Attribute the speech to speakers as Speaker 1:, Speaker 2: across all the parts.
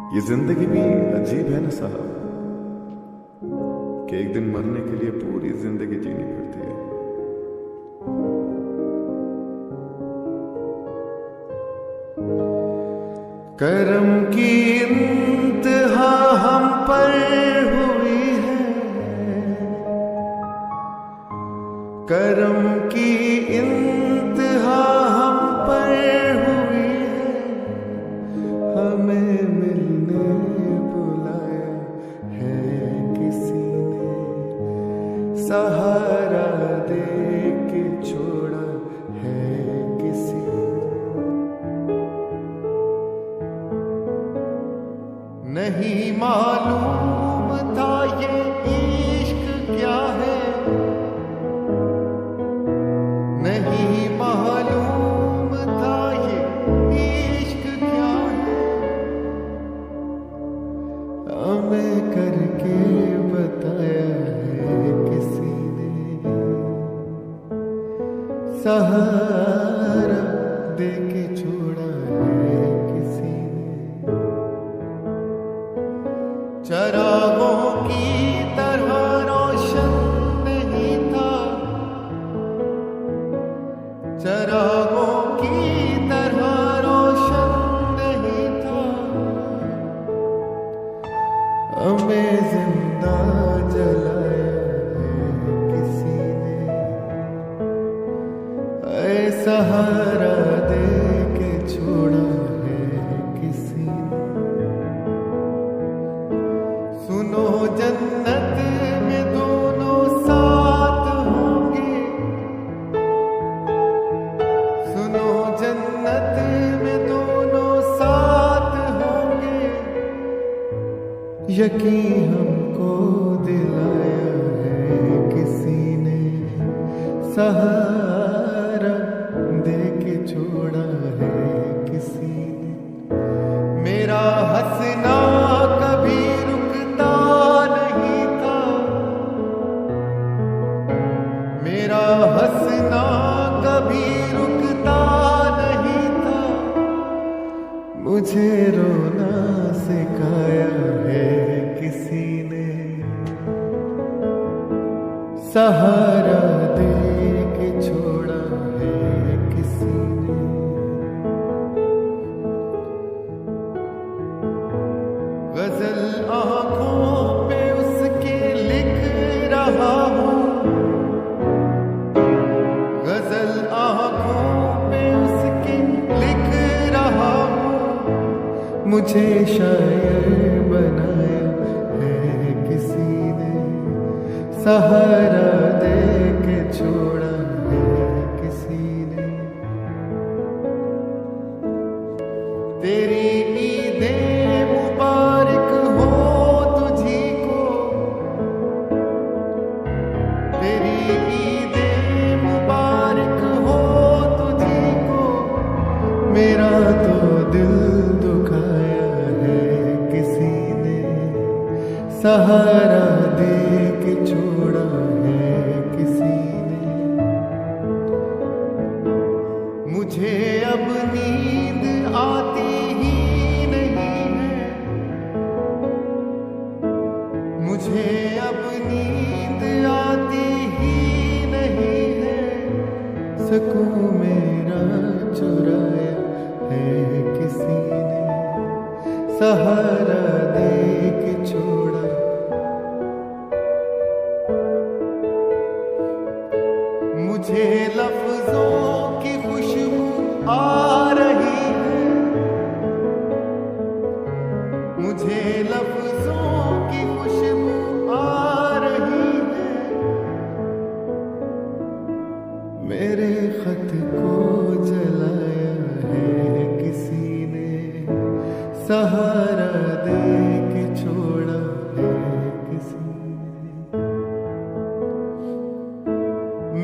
Speaker 1: ये जिंदगी भी अजीब है ना साहब, कि एक दिन मरने के लिए पूरी जिंदगी जीनी पड़ती है। करम की इंतहा हम पर हुई है, करम की इंतहा हम पर हुई है, हमें मिलने बुलाया है किसी ने, सहारा दे के छोड़ा है किसी ने। नहीं मालूम था ये इश्क क्या है, नहीं मालूम था ये इश्क क्या है, हमें करके बताया है किसी ने, सहारा दे के छोड़ा है किसी ने। चरागों की तरह रोशन नहीं था, चरागों की तरह रोशन नहीं था, हमें जिंदा जलाया है किसी ने, ऐ सहारा दे के छोड़ा है किसी ने। सुनो जन्नत में दोनों साथ होंगे, सुनो जन्नत में दोनों साथ होंगे, यकीन हमको दिलाया है किसी ने, सहारा दे के छोड़ा है किसी ने। मेरा हंसना कभी रुकता नहीं था, मेरा हंसना कभी रुकता नहीं था, मुझे रोना सिखाया है किसी ने, सहारा दे के छोड़ा है किसी ने। गजल आंखों पे उसके लिख रहा हूँ, गजल आंखों पे उसके लिख रहा हूँ, मुझे शायर बनाया है किसी ने, सहारा दे के छोड़ा है किसी ने। तेरी ईदें मुबारक हो तुझी को, तेरी ईदें मुबारक हो तुझी को, मेरा तो दिल दुखाया है किसी ने, सहारा दे के छोड़ा है किसी ने। मुझे अब नींद आती ही नहीं है, मुझे अब नींद आती ही नहीं है, सकूं मेरा चुराया है किसी ने, सहारा दे के छोड़ा। मुझे लफ्जों की खुशबू आ रही है, मुझे लफ्जों की खुशबू आ रही है, मेरे खत को जलाया है किसी ने, सहारा दे के छोड़ा है किसी ने।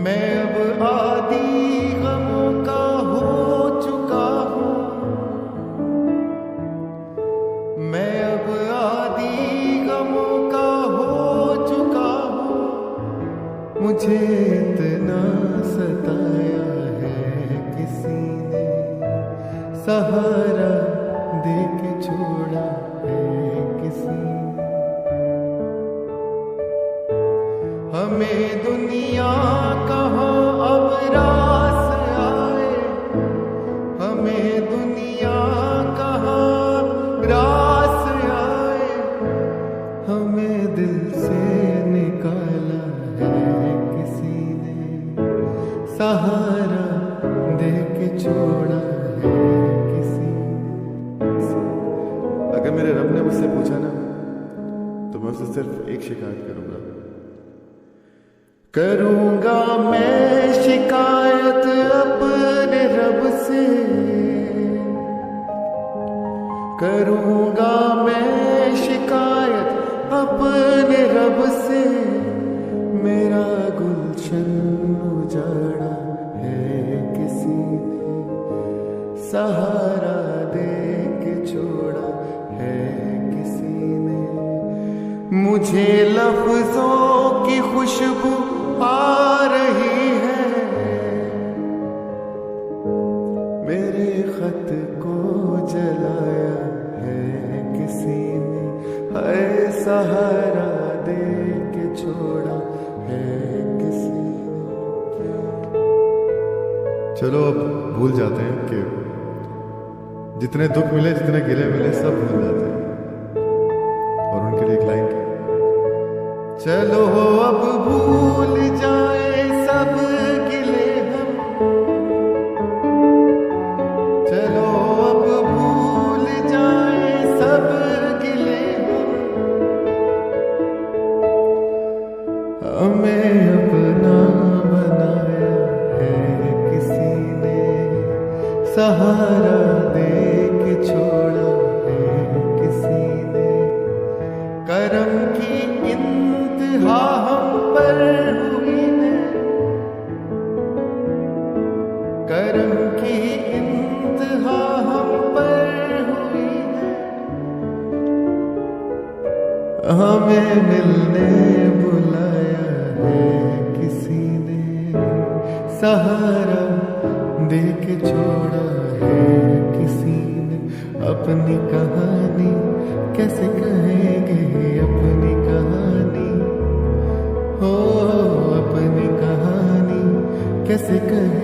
Speaker 1: मैं अब आदी गमों का हो चुका हूँ, मैं अब आदी गमों का हो चुका हूँ, मुझे इतना सताया है किसी ने, सहारा दे के छोड़ा है किसी ने। हमें दुनिया कहाँ अब रास आए, हमें दुनिया कहाँ रास आए, हमें दिल से निकाला है किसी ने, सहारा दे के छोड़ा है किसी ने। अगर मेरे रब ने मुझसे पूछा ना तो मैं उससे सिर्फ एक शिकायत करूंगा मैं शिकायत अपने रब से, करूंगा मैं शिकायत अपने रब से, मेरा गुलशन उजाड़ा है किसी ने, सहारा दे के छोड़ा है किसी ने। मुझे लफ्जों की खुशबू आ रही है, मेरे खत को जलाया है किसी ने, है सहारा दे के छोड़ा है किसी ने। चलो अब भूल जाते हैं कि जितने दुख मिले, जितने गिले मिले, सब भूल जाते हैं। और उनके लिए एक लाइन थी, चलो अब भूल जाए सब गिले हम, चलो अब भूल जाए सब गिले हम, हमें अपना बनाया है किसी ने, सहारा दे के छोड़ा है किसी ने। करम की इंतहा हम पर हुई है, करम की इंतहा हम पर हुई है, हमें मिलने बुलाया है किसी ने, सहारा दे के छोड़ा है किसी ने। अपनी कहानी कैसे कहेंगे, अपनी कहानी हो, अपनी कहानी कैसे कहें।